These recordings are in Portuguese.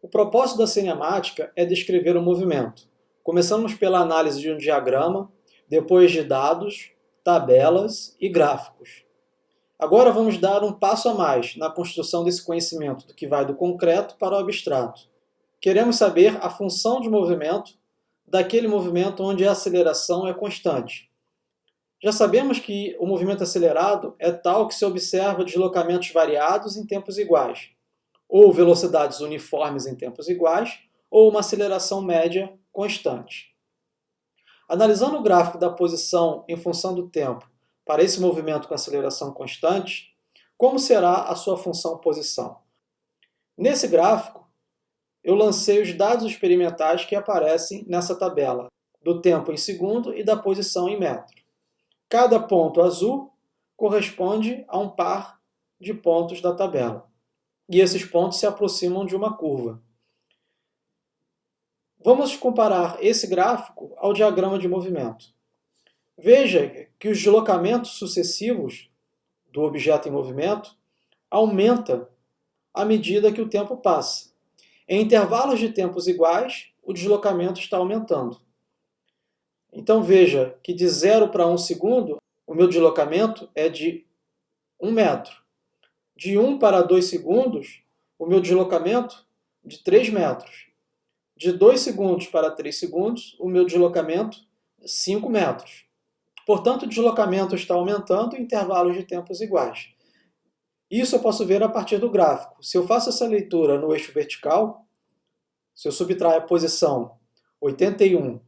O propósito da cinemática é descrever o movimento. Começamos pela análise de um diagrama, depois de dados, tabelas e gráficos. Agora vamos dar um passo a mais na construção desse conhecimento do que vai do concreto para o abstrato. Queremos saber a função de movimento daquele movimento onde a aceleração é constante. Já sabemos que o movimento acelerado é tal que se observa deslocamentos variados em tempos iguais, ou velocidades uniformes em tempos iguais, ou uma aceleração média constante. Analisando o gráfico da posição em função do tempo para esse movimento com aceleração constante, como será a sua função posição? Nesse gráfico, eu lancei os dados experimentais que aparecem nessa tabela, do tempo em segundo e da posição em metro. Cada ponto azul corresponde a um par de pontos da tabela. E esses pontos se aproximam de uma curva. Vamos comparar esse gráfico ao diagrama de movimento. Veja que os deslocamentos sucessivos do objeto em movimento aumentam à medida que o tempo passa. Em intervalos de tempos iguais, o deslocamento está aumentando. Então veja que de 0 para 1 segundo, o meu deslocamento é de 1 metro. De 1 para 2 segundos, o meu deslocamento é de 3 metros. De 2 segundos para 3 segundos, o meu deslocamento é 5 metros. Portanto, o deslocamento está aumentando em intervalos de tempos iguais. Isso eu posso ver a partir do gráfico. Se eu faço essa leitura no eixo vertical, se eu subtrair a posição 81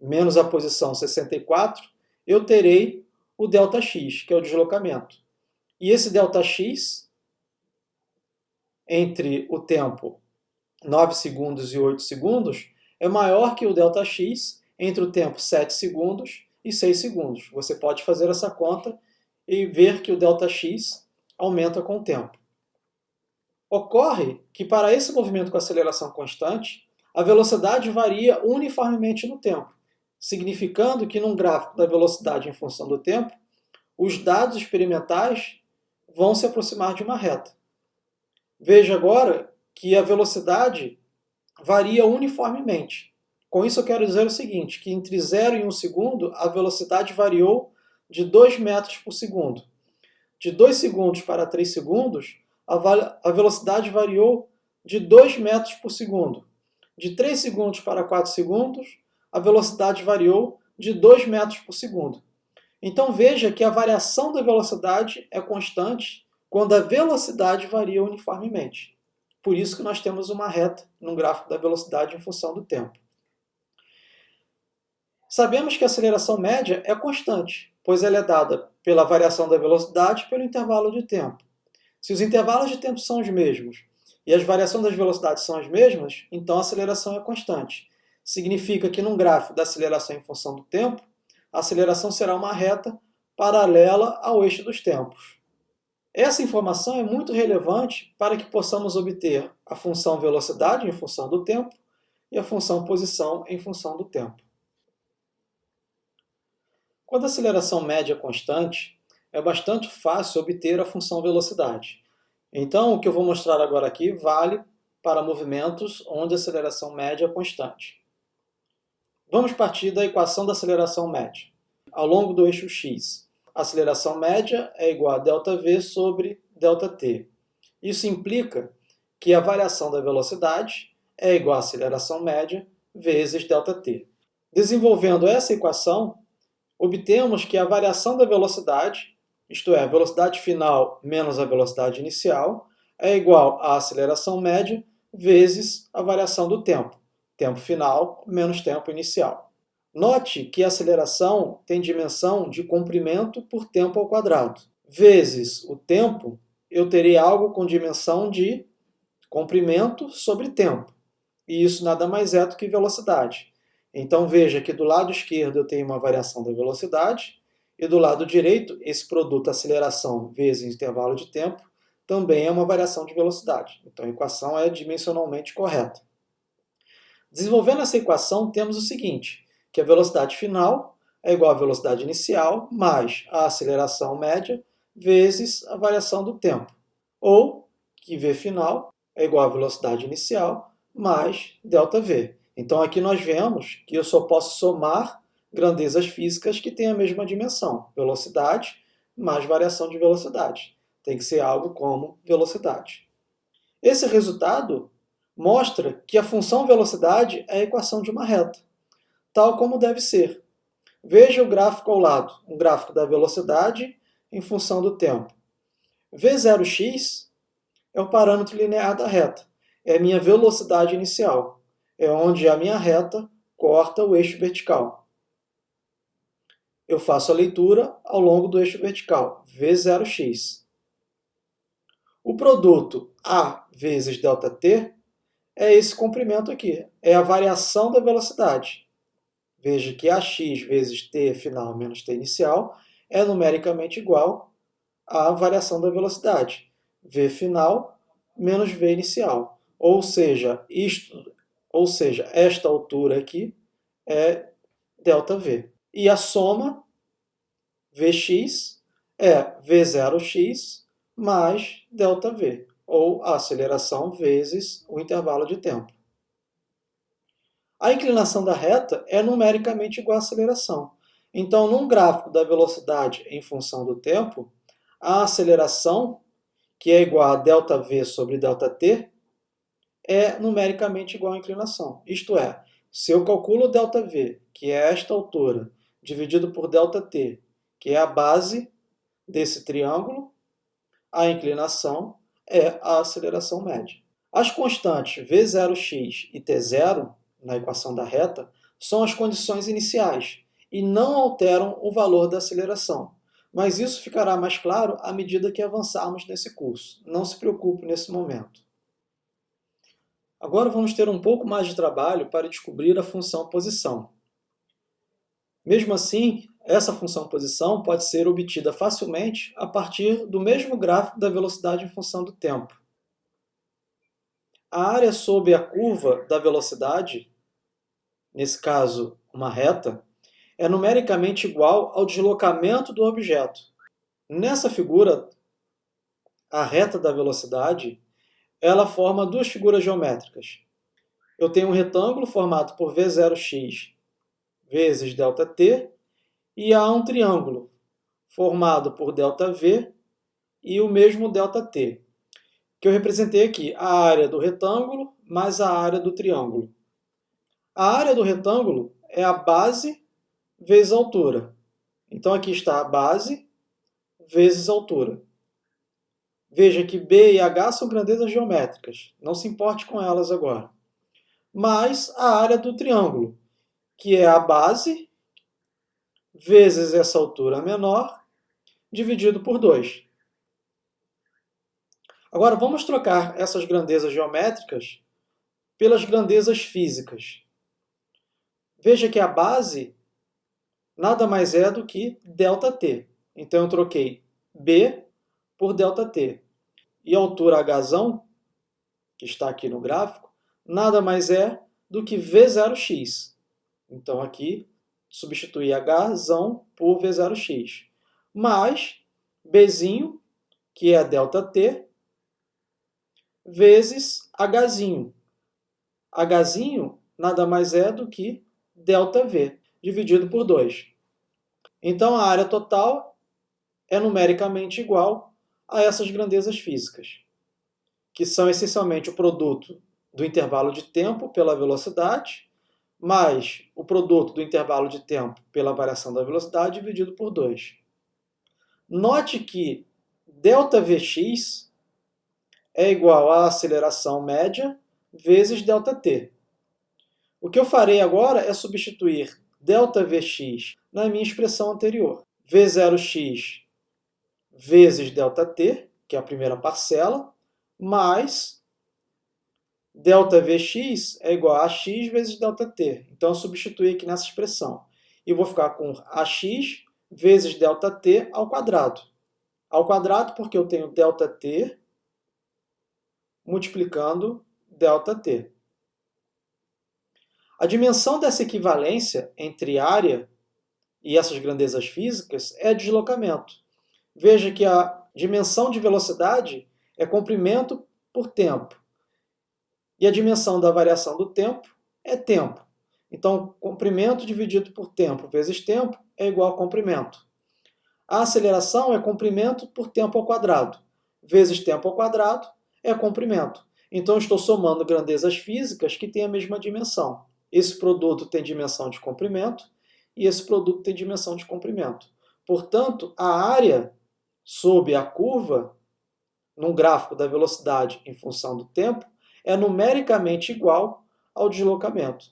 menos a posição 64, eu terei o ΔX, que é o deslocamento. E esse ΔX, entre o tempo 9 segundos e 8 segundos, é maior que o ΔX entre o tempo 7 segundos e 6 segundos. Você pode fazer essa conta e ver que o ΔX aumenta com o tempo. Ocorre que para esse movimento com aceleração constante, a velocidade varia uniformemente no tempo, significando que num gráfico da velocidade em função do tempo, os dados experimentais vão se aproximar de uma reta. Veja agora que a velocidade varia uniformemente. Com isso eu quero dizer o seguinte, que entre 0 e 1 segundo, a velocidade variou de 2 metros por segundo. De 2 segundos para 3 segundos, a velocidade variou de 2 metros por segundo. De 3 segundos para 4 segundos, a velocidade variou de 2 metros por segundo. Então veja que a variação da velocidade é constante quando a velocidade varia uniformemente. Por isso que nós temos uma reta no gráfico da velocidade em função do tempo. Sabemos que a aceleração média é constante, pois ela é dada pela variação da velocidade e pelo intervalo de tempo. Se os intervalos de tempo são os mesmos e as variações das velocidades são as mesmas, então a aceleração é constante. Significa que num gráfico da aceleração em função do tempo, a aceleração será uma reta paralela ao eixo dos tempos. Essa informação é muito relevante para que possamos obter a função velocidade em função do tempo e a função posição em função do tempo. Quando a aceleração média é constante, é bastante fácil obter a função velocidade. Então, o que eu vou mostrar agora aqui vale para movimentos onde a aceleração média é constante. Vamos partir da equação da aceleração média. Ao longo do eixo x, a aceleração média é igual a ΔV sobre ΔT. Isso implica que a variação da velocidade é igual a aceleração média vezes ΔT. Desenvolvendo essa equação, obtemos que a variação da velocidade, isto é, a velocidade final menos a velocidade inicial, é igual à aceleração média vezes a variação do tempo. Tempo final menos tempo inicial. Note que a aceleração tem dimensão de comprimento por tempo ao quadrado. Vezes o tempo, eu terei algo com dimensão de comprimento sobre tempo. E isso nada mais é do que velocidade. Então veja que do lado esquerdo eu tenho uma variação da velocidade e do lado direito, esse produto aceleração vezes intervalo de tempo também é uma variação de velocidade. Então a equação é dimensionalmente correta. Desenvolvendo essa equação, temos o seguinte, que a velocidade final é igual à velocidade inicial mais a aceleração média vezes a variação do tempo. Ou que V final é igual à velocidade inicial mais ΔV. Então aqui nós vemos que eu só posso somar grandezas físicas que têm a mesma dimensão, velocidade mais variação de velocidade. Tem que ser algo como velocidade. Esse resultado mostra que a função velocidade é a equação de uma reta, tal como deve ser. Veja o gráfico ao lado, um gráfico da velocidade em função do tempo. V0x é o parâmetro linear da reta, é a minha velocidade inicial, é onde a minha reta corta o eixo vertical. Eu faço a leitura ao longo do eixo vertical, V0x. O produto A vezes ΔT é esse comprimento aqui, é a variação da velocidade. Veja que AX vezes T final menos T inicial é numericamente igual à variação da velocidade, V final menos V inicial. Ou seja, esta altura aqui é ΔV. E a soma Vx é V0x mais ΔV, ou a aceleração vezes o intervalo de tempo. A inclinação da reta é numericamente igual à aceleração. Então, num gráfico da velocidade em função do tempo, a aceleração, que é igual a ΔV sobre ΔT, é numericamente igual à inclinação. Isto é, se eu calculo ΔV, que é esta altura, dividido por ΔT, que é a base desse triângulo, a inclinação é a aceleração média. As constantes V0x e T0, na equação da reta, são as condições iniciais e não alteram o valor da aceleração. Mas isso ficará mais claro à medida que avançarmos nesse curso. Não se preocupe nesse momento. Agora vamos ter um pouco mais de trabalho para descobrir a função posição. Mesmo assim, essa função posição pode ser obtida facilmente a partir do mesmo gráfico da velocidade em função do tempo. A área sob a curva da velocidade, nesse caso uma reta, é numericamente igual ao deslocamento do objeto. Nessa figura, a reta da velocidade, ela forma duas figuras geométricas. Eu tenho um retângulo formado por V0x vezes ΔT, e há um triângulo formado por ΔV e o mesmo ΔT, que eu representei aqui, a área do retângulo mais a área do triângulo. A área do retângulo é a base vezes a altura. Então aqui está a base vezes a altura. Veja que B e H são grandezas geométricas, não se importe com elas agora. Mais a área do triângulo, que é a base vezes essa altura menor, dividido por 2. Agora vamos trocar essas grandezas geométricas pelas grandezas físicas. Veja que a base nada mais é do que ΔT. Então eu troquei B por ΔT. E a altura H, que está aqui no gráfico, nada mais é do que V0x. Então aqui substituí H por V0x. Mais B, que é ΔT, vezes H. H nada mais é do que ΔV, dividido por 2. Então a área total é numericamente igual a essas grandezas físicas, que são essencialmente o produto do intervalo de tempo pela velocidade, mais o produto do intervalo de tempo pela variação da velocidade dividido por 2. Note que ΔVx é igual à aceleração média vezes ΔT. O que eu farei agora é substituir ΔVx na minha expressão anterior. V0x vezes ΔT, que é a primeira parcela, mais ΔVx é igual a AX vezes ΔT. Então, eu substituí aqui nessa expressão. E vou ficar com AX vezes ΔT ao quadrado. Ao quadrado porque eu tenho ΔT multiplicando ΔT. A dimensão dessa equivalência entre área e essas grandezas físicas é deslocamento. Veja que a dimensão de velocidade é comprimento por tempo. E a dimensão da variação do tempo é tempo. Então, comprimento dividido por tempo vezes tempo é igual a comprimento. A aceleração é comprimento por tempo ao quadrado, vezes tempo ao quadrado é comprimento. Então, estou somando grandezas físicas que têm a mesma dimensão. Esse produto tem dimensão de comprimento e esse produto tem dimensão de comprimento. Portanto, a área sob a curva, num gráfico da velocidade em função do tempo, é numericamente igual ao deslocamento.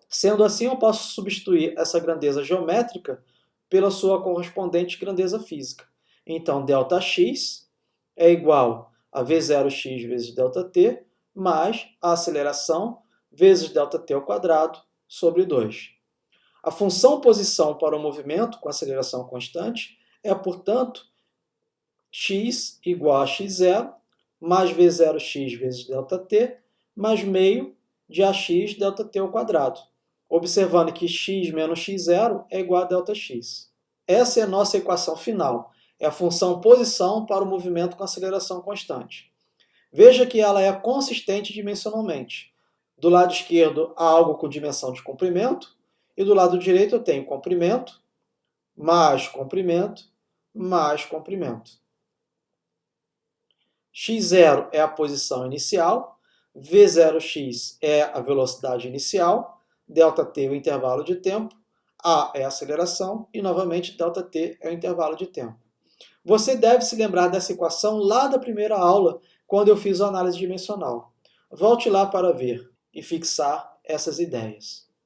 Sendo assim, eu posso substituir essa grandeza geométrica pela sua correspondente grandeza física. Então, ΔX é igual a V0x vezes ΔT, mais a aceleração vezes ΔT ao quadrado sobre 2. A função posição para o movimento com aceleração constante é, portanto, x igual a x0 mais V0x vezes ΔT mais meio de AX ΔT ao quadrado, observando que x menos x0 é igual a ΔX. Essa é a nossa equação final, é a função posição para o movimento com aceleração constante. Veja que ela é consistente dimensionalmente. Do lado esquerdo há algo com dimensão de comprimento, e do lado direito eu tenho comprimento, mais comprimento, mais comprimento. x0 é a posição inicial, v0x é a velocidade inicial, ΔT é o intervalo de tempo, a é a aceleração e, novamente, ΔT é o intervalo de tempo. Você deve se lembrar dessa equação lá da primeira aula, quando eu fiz a análise dimensional. Volte lá para ver e fixar essas ideias.